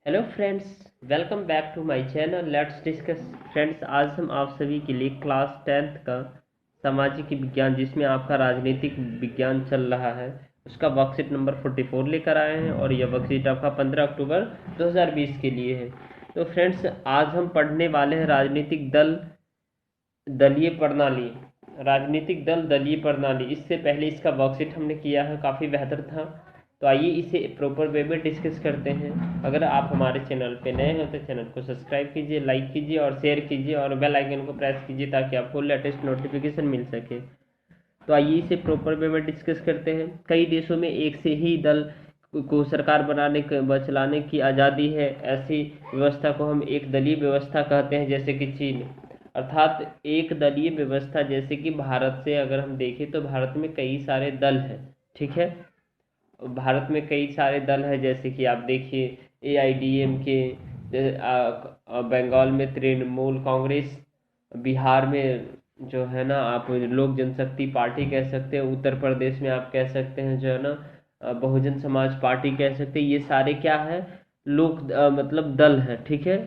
Hello friends, welcome back to my channel. Let's discuss. Friends, आज हम आप सभी के लिए क्लास 10th का सामाजिक विज्ञान, जिसमें आपका राजनीतिक विज्ञान चल रहा है, उसका वर्कशीट नंबर 44 लेकर आए हैं। और यह वर्कशीट आपका 15 अक्टूबर 2020 के लिए है। तो फ्रेंड्स, आज हम पढ़ने वाले हैं राजनीतिक दल, दलीय प्रणाली। राजनीतिक दल दलीय प्रणाली, इससे पहले इसका वर्कशीट हमने किया है, काफ़ी बेहतर था। तो आइए इसे प्रॉपर वे में डिस्कस करते हैं। अगर आप हमारे चैनल पे नए हैं तो चैनल को सब्सक्राइब कीजिए, लाइक कीजिए और शेयर कीजिए और बेल आइकन को प्रेस कीजिए ताकि आपको लेटेस्ट नोटिफिकेशन मिल सके। तो आइए इसे प्रॉपर वे में डिस्कस करते हैं। कई देशों में एक से ही दल को सरकार बनाने चलाने की आज़ादी है। ऐसी व्यवस्था को हम एक दलीय व्यवस्था कहते हैं, जैसे कि चीन। अर्थात एक दलीय व्यवस्था, जैसे कि भारत से अगर हम देखें तो भारत में कई सारे दल हैं। ठीक है, भारत में कई सारे दल हैं, जैसे कि आप देखिए AIDMK, बंगाल में तृणमूल कांग्रेस, बिहार में जो है ना आप लोक जनशक्ति पार्टी कह सकते हैं, उत्तर प्रदेश में आप कह सकते हैं जो है ना बहुजन समाज पार्टी कह सकते हैं। ये सारे क्या है, मतलब दल है। ठीक है,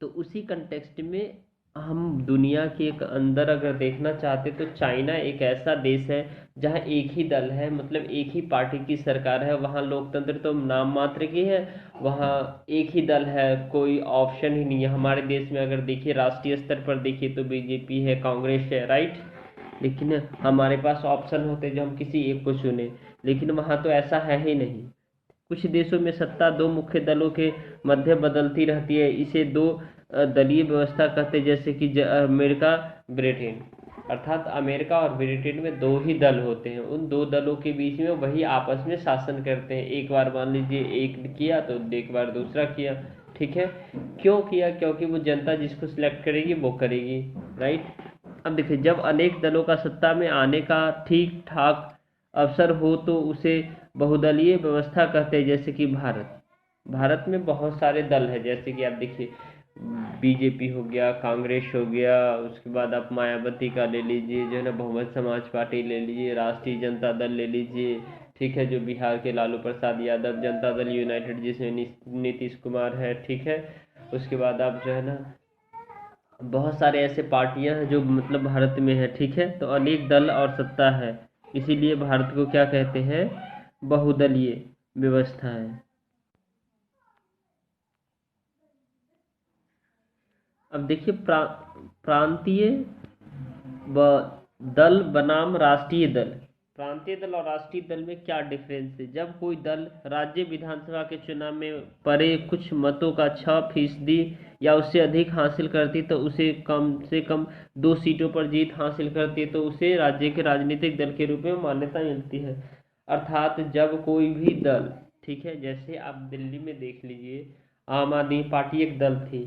तो उसी कंटेक्स्ट में हम दुनिया के एक अंदर अगर देखना चाहते तो चाइना एक ऐसा देश है जहाँ एक ही दल है, मतलब एक ही पार्टी की सरकार है। वहाँ लोकतंत्र तो नाम मात्र की है, वहाँ एक ही दल है, कोई ऑप्शन ही नहीं है। हमारे देश में अगर देखिए, राष्ट्रीय स्तर पर देखिए तो बीजेपी है, कांग्रेस है, राइट। लेकिन हमारे पास ऑप्शन होते जो हम किसी एक को चुने, लेकिन वहाँ तो ऐसा है ही नहीं। कुछ देशों में सत्ता दो मुख्य दलों के मध्य बदलती रहती है। इसे दो दलीय व्यवस्था कहते हैं, जैसे कि अमेरिका, ब्रिटेन। अर्थात अमेरिका और ब्रिटेन में दो ही दल होते हैं, उन दो दलों के बीच में वही आपस में शासन करते हैं। एक बार मान लीजिए एक किया तो एक बार दूसरा किया। ठीक है, क्यों किया? क्योंकि वो जनता जिसको सिलेक्ट करेगी वो करेगी, राइट। अब देखिए, जब अनेक दलों का सत्ता में आने का ठीक ठाक अवसर हो तो उसे बहुदलीय व्यवस्था कहते हैं। जैसे कि भारत, भारत में बहुत सारे दल हैं, जैसे कि आप देखिए बीजेपी हो गया, कांग्रेस हो गया, उसके बाद आप मायावती का ले लीजिए जो है ना, बहुमत समाज पार्टी ले लीजिए, राष्ट्रीय जनता दल ले लीजिए। ठीक है, जो बिहार के लालू प्रसाद यादव, जनता दल यूनाइटेड जिसमें नीतीश कुमार है। ठीक है, उसके बाद आप जो है ना बहुत सारे ऐसे पार्टियां हैं जो मतलब भारत में है। ठीक है, तो अनेक दल और सत्ता है, इसीलिए भारत को क्या कहते हैं, बहुदलीय व्यवस्था है। अब देखिए प्रांतीय व दल बनाम राष्ट्रीय दल। प्रांतीय दल और राष्ट्रीय दल में क्या डिफरेंस है? जब कोई दल राज्य विधानसभा के चुनाव में पड़े कुछ मतों का 6% या उससे अधिक हासिल करती तो उसे कम से कम 2 सीटों पर जीत हासिल करती है, तो उसे राज्य के राजनीतिक दल के रूप में मान्यता मिलती है। अर्थात जब कोई भी दल, ठीक है, जैसे आप दिल्ली में देख लीजिए, आम आदमी पार्टी एक दल थी।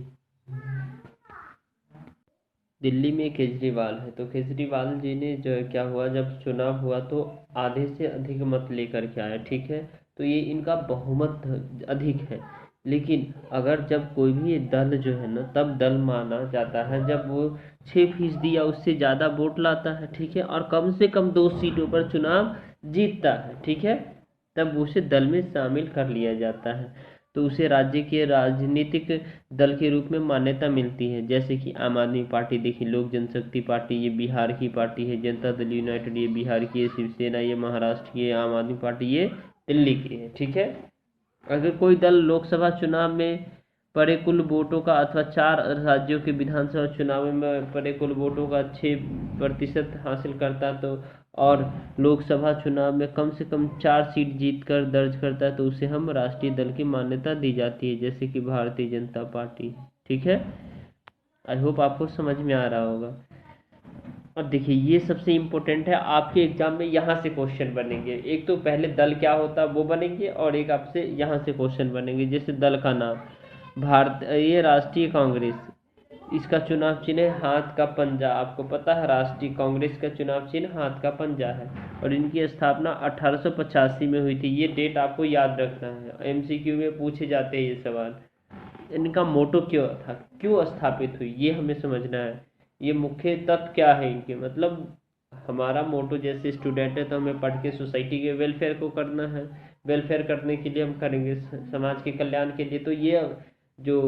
दिल्ली में केजरीवाल है, तो केजरीवाल जी ने जो है क्या हुआ, जब चुनाव हुआ तो आधे से अधिक मत लेकर के आए। ठीक है, तो ये इनका बहुमत अधिक है। लेकिन अगर जब कोई भी दल जो है ना, तब दल माना जाता है जब वो 6% या उससे ज़्यादा वोट लाता है। ठीक है, और कम से कम 2 सीटों पर चुनाव जीतता है। ठीक है, तब उसे दल में शामिल कर लिया जाता है, तो उसे राज्य के राजनीतिक दल के रूप में मान्यता मिलती है। जैसे कि आम आदमी पार्टी देखिए, लोक जनशक्ति पार्टी ये बिहार की पार्टी है, जनता दल यूनाइटेड ये बिहार की है, शिवसेना ये महाराष्ट्र की है, आम आदमी पार्टी ये दिल्ली की है। ठीक है, अगर कोई दल लोकसभा चुनाव में पड़े कुल वोटों का अथवा 4 राज्यों के विधानसभा चुनाव में पड़े कुल वोटों का 6% हासिल करता तो, और लोकसभा चुनाव में कम से कम 4 सीट जीतकर दर्ज करता है, तो उसे हम राष्ट्रीय दल की मान्यता दी जाती है, जैसे कि भारतीय जनता पार्टी। ठीक है, आई होप आपको समझ में आ रहा होगा। अब देखिए, ये सबसे इम्पोर्टेंट है, आपके एग्जाम में यहाँ से क्वेश्चन बनेंगे। एक तो पहले दल क्या होता है वो बनेंगे, और एक आपसे यहाँ से क्वेश्चन बनेंगे। जैसे दल का नाम, भारत ये राष्ट्रीय कांग्रेस, इसका चुनाव चिन्ह है हाथ का पंजा। आपको पता है राष्ट्रीय कांग्रेस का चुनाव चिन्ह हाथ का पंजा है, और इनकी स्थापना 1885 में हुई थी। ये डेट आपको याद रखना है, MCQ में पूछे जाते हैं ये सवाल। इनका मोटो क्यों था, क्यों स्थापित हुई, ये हमें समझना है। ये मुख्य तत्व क्या है इनके, मतलब हमारा मोटो जैसे स्टूडेंट है तो हमें पढ़ के सोसाइटी के वेलफेयर को करना है। वेलफेयर करने के लिए हम करेंगे, समाज के कल्याण के लिए। तो ये जो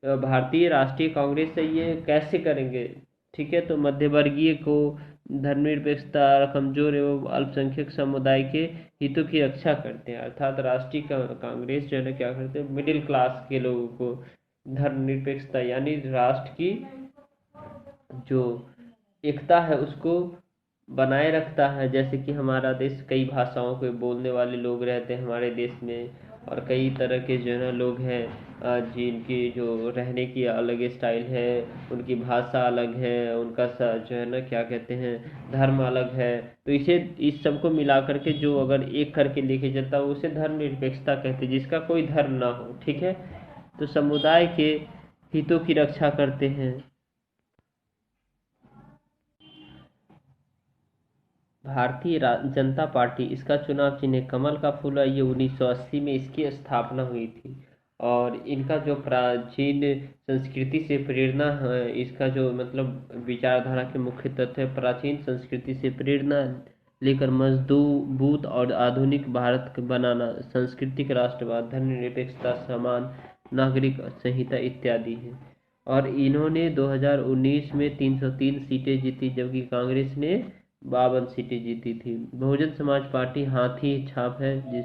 भारतीय राष्ट्रीय कांग्रेस है ये कैसे करेंगे? ठीक है, तो मध्य वर्गीय को, धर्मनिरपेक्षता, कमजोर एवं अल्पसंख्यक समुदाय के हितों की रक्षा करते हैं। अर्थात राष्ट्रीय कांग्रेस जो है ना क्या करते हैं, मिडिल क्लास के लोगों को धर्मनिरपेक्षता यानी राष्ट्र की जो एकता है उसको बनाए रखता है। जैसे कि हमारा देश कई भाषाओं के बोलने वाले लोग रहते हैं हमारे देश में, और कई तरह के जो है ना लोग हैं जिनकी जो रहने की अलग स्टाइल है, उनकी भाषा अलग है, उनका जो है ना क्या कहते हैं धर्म अलग है। तो इसे इस सबको मिला करके जो अगर एक करके लेके चलता है उसे धर्मनिरपेक्षता कहते हैं, जिसका कोई धर्म ना हो। ठीक है, तो समुदाय के हितों की रक्षा करते हैं। भारतीय जनता पार्टी, इसका चुनाव चिन्ह है कमल का फूल है। ये 1980 में इसकी स्थापना हुई थी। और इनका जो प्राचीन संस्कृति से प्रेरणा है, इसका जो मतलब विचारधारा के मुख्य तत्व है, प्राचीन संस्कृति से प्रेरणा लेकर मजबूत और आधुनिक भारत बनाना, सांस्कृतिक राष्ट्रवाद, धर्मनिरपेक्षता, समान नागरिक संहिता इत्यादि है। और इन्होंने 2019 में 303 सीटें जीती, जबकि कांग्रेस ने 52 सीटें जीती थी। बहुजन समाज पार्टी हाथी छाप है, जिस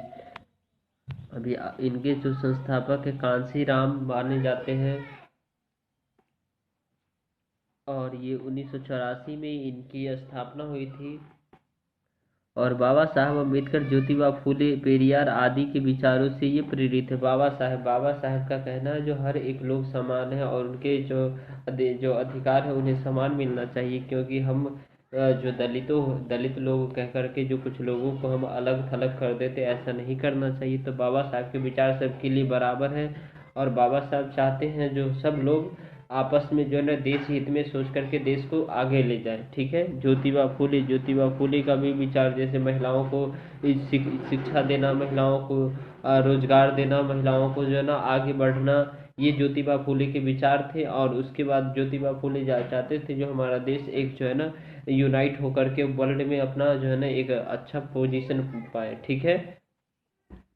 अभी इनके जो संस्थापक है कांसी राम माने जाते हैं। और ये 1984 में इनकी स्थापना हुई थी। और बाबा साहब अम्बेडकर, ज्योतिबा फूले, पेरियार आदि के विचारों से ये प्रेरित है। बाबा साहब का कहना है जो हर एक लोग समान है और उनके जो अधिकार है उन्हें समान मिलना चाहिए, क्योंकि हम जो दलित लोग कह करके जो कुछ लोगों को हम अलग थलग कर देते, ऐसा नहीं करना चाहिए। तो बाबा साहब के विचार सबके लिए बराबर है। और बाबा साहब चाहते हैं जो सब लोग आपस में जो है ना देश हित में सोच करके देश को आगे ले जाए। ठीक है, ज्योतिबा फूले का भी विचार, जैसे महिलाओं को शिक्षा देना, महिलाओं को रोजगार देना, महिलाओं को जो है ना आगे बढ़ना, ये ज्योतिबा फूले के विचार थे। और उसके बाद ज्योतिबा फूले चाहते थे जो हमारा देश एक जो है ना यूनाइट होकर के वर्ल्ड में अपना जो है ना एक अच्छा पोजीशन पाए। ठीक है,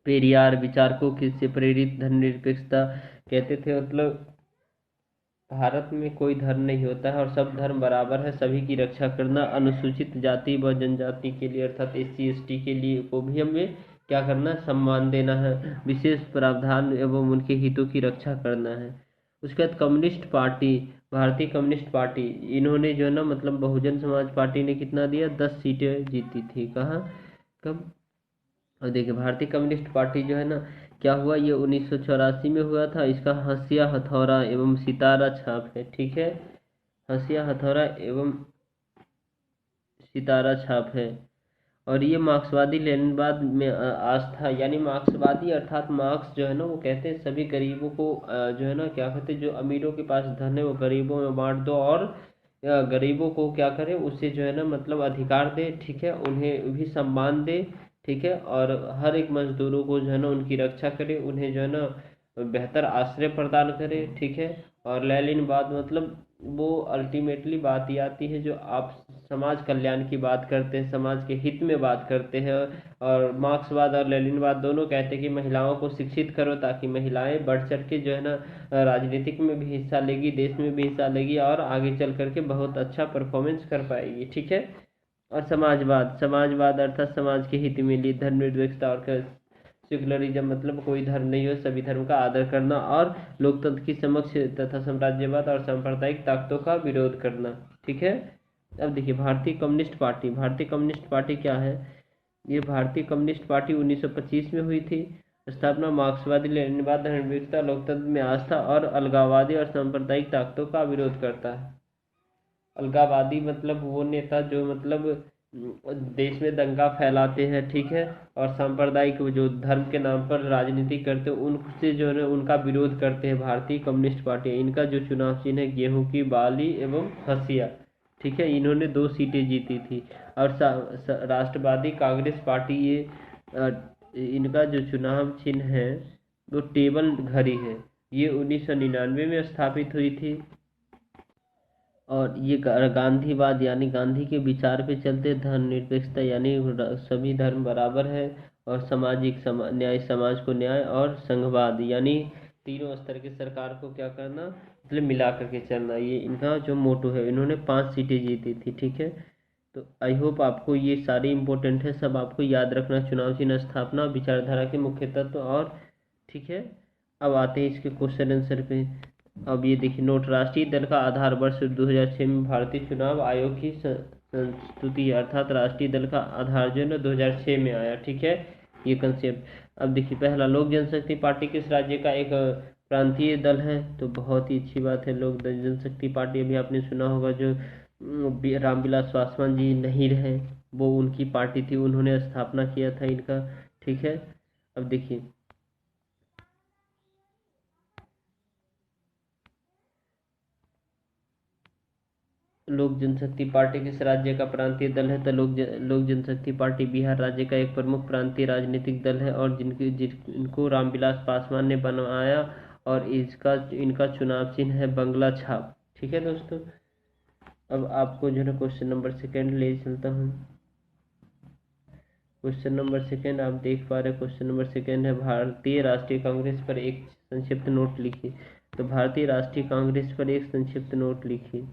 पेरियार विचार को किससे प्रेरित, धर्मनिरपेक्षता कहते थे, मतलब भारत में कोई धर्म नहीं होता है और सब धर्म बराबर है, सभी की रक्षा करना, अनुसूचित जाति व जनजाति के लिए अर्थात SC ST के लिए को भी हमें क्या करना, सम्मान देना है, विशेष प्रावधान एवं उनके हितों की रक्षा करना है। उसके बाद कम्युनिस्ट पार्टी, भारतीय कम्युनिस्ट पार्टी, इन्होंने जो है ना मतलब बहुजन समाज पार्टी ने कितना दिया, 10 सीटें जीती थी। कहाँ, कब? और देखिए भारतीय कम्युनिस्ट पार्टी जो है ना क्या हुआ, ये 1984 में हुआ था। इसका हंसिया हथौड़ा एवं सितारा छाप है। ठीक है, हंसिया हथौड़ा एवं सितारा छाप है। और ये मार्क्सवादी लेनिनवाद में आस्था, यानी मार्क्सवादी अर्थात मार्क्स जो है ना वो कहते हैं सभी गरीबों को जो है ना क्या कहते हैं, जो अमीरों के पास धन है वो गरीबों में बांट दो, और गरीबों को क्या करे, उससे जो है ना मतलब अधिकार दे। ठीक है, उन्हें भी सम्मान दे। ठीक है, और हर एक मजदूरों को जो है ना उनकी रक्षा करे, उन्हें जो है ना बेहतर आश्रय प्रदान करे। ठीक है, और लेनिनवाद मतलब वो अल्टीमेटली बात ये आती है जो आप समाज कल्याण की बात करते हैं, समाज के हित में बात करते हैं। और मार्क्सवाद और लेनिनवाद दोनों कहते हैं कि महिलाओं को शिक्षित करो ताकि महिलाएं बढ़ चढ़ के जो है ना राजनीतिक में भी हिस्सा लेगी, देश में भी हिस्सा लेगी और आगे चल करके बहुत अच्छा परफॉर्मेंस कर पाएगी। ठीक है, और समाजवाद, समाजवाद अर्थात समाज के हित में लिए धर्मनिरपेक्षता और सेकुलरिज्म मतलब कोई धर्म नहीं हो, सभी धर्म का आदर करना और लोकतंत्र की समक्ष तथा साम्राज्यवाद और सांप्रदायिक ताकतों का विरोध करना। ठीक है, अब देखिए भारतीय कम्युनिस्ट पार्टी, भारतीय कम्युनिस्ट पार्टी क्या है, ये भारतीय कम्युनिस्ट पार्टी 1925 में हुई थी। स्थापना मार्क्सवादी लेनिनवाद, धर्मनिरपेक्षता, लोकतंत्र में आस्था और अलगाववादी और सांप्रदायिक ताकतों का विरोध करता है। अलगाववादी मतलब वो नेता जो मतलब देश में दंगा फैलाते हैं। ठीक है, और सांप्रदायिक जो धर्म के नाम पर राजनीति करते हैं उनसे जो है उनका विरोध करते हैं भारतीय कम्युनिस्ट पार्टी। इनका जो चुनाव चिन्ह है गेहूं की बाली एवं हंसिया। ठीक है, इन्होंने 2 सीटें जीती थी। और राष्ट्रवादी कांग्रेस पार्टी, ये इनका जो चुनाव चिन्ह है वो टेबल घड़ी है। ये 1999 में स्थापित हुई थी। और ये गांधीवाद यानी गांधी के विचार पे चलते, धर्मनिरपेक्षता यानी सभी धर्म बराबर है, और न्याय, समाज को न्याय और संघवाद, यानी तीनों स्तर की सरकार को क्या करना, मतलब मिला करके चलना, ये इनका जो मोटो है। इन्होंने 5 सीटें जीती थी, ठीक है। तो आई होप आपको ये सारे इम्पोर्टेंट है, सब आपको याद रखना। चुनाव चिन्ह, स्थापना, विचारधारा के मुख्य तत्व, और ठीक है। अब आते हैं इसके क्वेश्चन आंसर पे। अब ये देखिए नोट, राष्ट्रीय दल का आधार वर्ष 2006 में भारतीय चुनाव आयोग की संस्तुति है, अर्थात राष्ट्रीय दल का आधार जो है ना 2006 में आया, ठीक है, ये कंसेप्ट। अब देखिए पहला, लोक जनशक्ति पार्टी किस राज्य का एक प्रांतीय दल है? तो बहुत ही अच्छी बात है, लोक जनशक्ति पार्टी। अभी आपने सुना होगा जो रामविलास पासवान जी नहीं रहे, वो उनकी पार्टी थी, उन्होंने स्थापना किया था इनका, ठीक है। अब देखिए लोक जनशक्ति पार्टी किस राज्य का प्रांतीय दल है? तो लोक जनशक्ति पार्टी बिहार राज्य का एक प्रमुख प्रांतीय राजनीतिक दल है, और जिनको रामविलास पासवान ने बनवाया, और इसका इनका चुनाव चिन्ह है बंगला छाप, ठीक है दोस्तों। अब आपको जो है क्वेश्चन नंबर सेकेंड ले चलता हूँ। क्वेश्चन नंबर सेकेंड आप देख पा रहे हैं, क्वेश्चन नंबर सेकेंड है, भारतीय राष्ट्रीय कांग्रेस पर एक संक्षिप्त नोट लिखिए। तो भारतीय राष्ट्रीय कांग्रेस पर एक संक्षिप्त नोट लिखिए।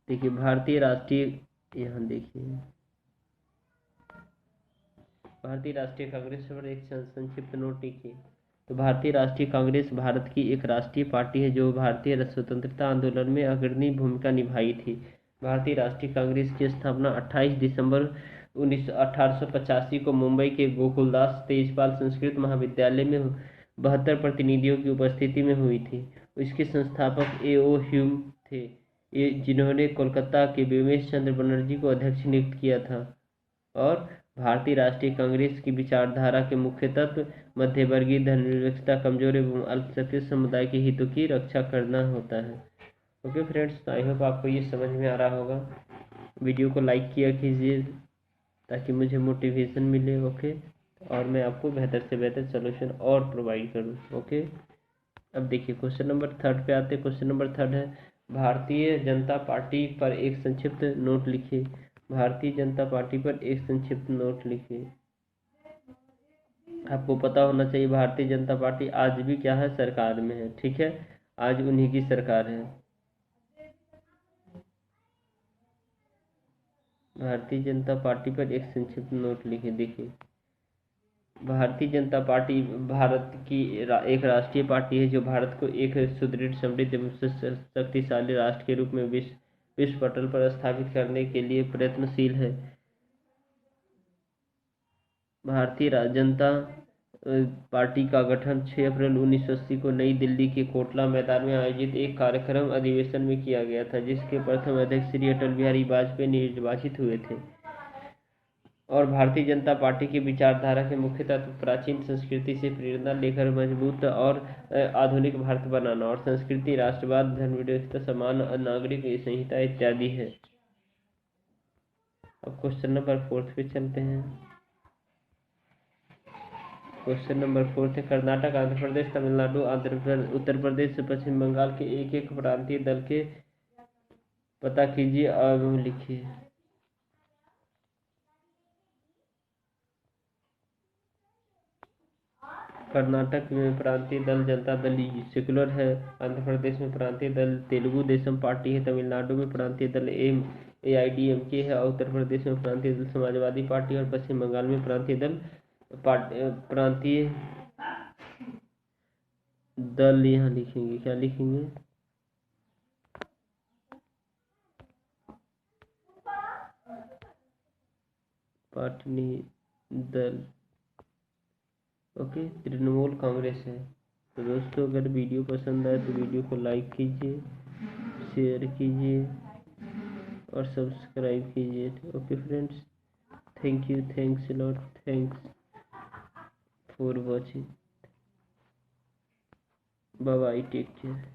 देखिए भारतीय राष्ट्रीय, यहाँ देखिए भारतीय राष्ट्रीय कांग्रेस पर एक संक्षिप्त नोट लिखिए। तो भारतीय राष्ट्रीय कांग्रेस भारत की एक राष्ट्रीय पार्टी है जो भारतीय स्वतंत्रता आंदोलन में अग्रणी भूमिका निभाई थी। भारतीय राष्ट्रीय कांग्रेस की स्थापना 28 दिसंबर 1885 को मुंबई के गोकुलदास तेजपाल संस्कृत महाविद्यालय में 72 प्रतिनिधियों की उपस्थिति में हुई थी। इसके संस्थापक A.O. ह्यूम थे, जिन्होंने कोलकाता के बिमेश चंद्र बनर्जी को अध्यक्ष नियुक्त किया था। और भारतीय राष्ट्रीय कांग्रेस की विचारधारा के मुख्य तत्व मध्यवर्गीय, धर्मनिरपेक्षता, कमजोर एवं अल्पसंख्यक समुदाय के हितों की रक्षा करना होता है। ओके फ्रेंड्स, आई होप आपको ये समझ में आ रहा होगा। वीडियो को लाइक किया कीजिए ताकि मुझे मोटिवेशन मिले, ओके, और मैं आपको बेहतर से बेहतर सोल्यूशन और प्रोवाइड करूँ, ओके। अब देखिए क्वेश्चन नंबर थर्ड पे आते हैं। क्वेश्चन नंबर थर्ड है, भारतीय जनता पार्टी पर एक संक्षिप्त नोट लिखिए। भारतीय जनता पार्टी पर एक संक्षिप्त नोट लिखिए। आपको पता होना चाहिए भारतीय जनता पार्टी आज भी क्या है, सरकार में है, ठीक है, आज उन्हीं की सरकार है। भारतीय जनता पार्टी पर एक संक्षिप्त नोट लिखिए। देखिए भारतीय जनता पार्टी भारत की एक राष्ट्रीय पार्टी है जो भारत को एक सुदृढ़, समृद्ध एवं शक्तिशाली राष्ट्र के रूप में विश्व पटल पर स्थापित करने के लिए प्रयत्नशील है। भारतीय जनता पार्टी का गठन 6 अप्रैल 1980 को नई दिल्ली के कोटला मैदान में आयोजित एक कार्यक्रम अधिवेशन में किया गया था, जिसके प्रथम अध्यक्ष श्री अटल बिहारी वाजपेयी निर्वाचित हुए थे। और भारतीय जनता पार्टी की विचारधारा के मुख्य तत्व प्राचीन संस्कृति से प्रेरणा लेकर मजबूत और आधुनिक भारत बनाना, और संस्कृति, राष्ट्रवाद, धर्मनिरपेक्षता, समान नागरिक संहिता इत्यादि है। अब क्वेश्चन नंबर फोर्थ पे चलते हैं। क्वेश्चन नंबर फोर्थ है, कर्नाटक, आंध्र प्रदेश, तमिलनाडु, उत्तर प्रदेश, पश्चिम बंगाल के एक एक प्रांतीय दल के पता कीजिए और लिखिए। कर्नाटक में प्रांतीय दल जनता दल सेक्युलर है, आंध्र प्रदेश में प्रांतीय दल तेलुगु देशम पार्टी है, तमिलनाडु में प्रांतीय दल AIADMK है, और उत्तर प्रदेश में प्रांतीय दल समाजवादी पार्टी, और पश्चिम बंगाल में प्रांतीय दल यहाँ लिखेंगे, क्या लिखेंगे, पार्टी दल, ओके, तृणमूल कांग्रेस है। तो दोस्तों अगर वीडियो पसंद आए तो वीडियो को लाइक कीजिए, शेयर कीजिए और सब्सक्राइब कीजिए, okay friends, thank you, thanks a lot, thanks for watching, bye bye, take care.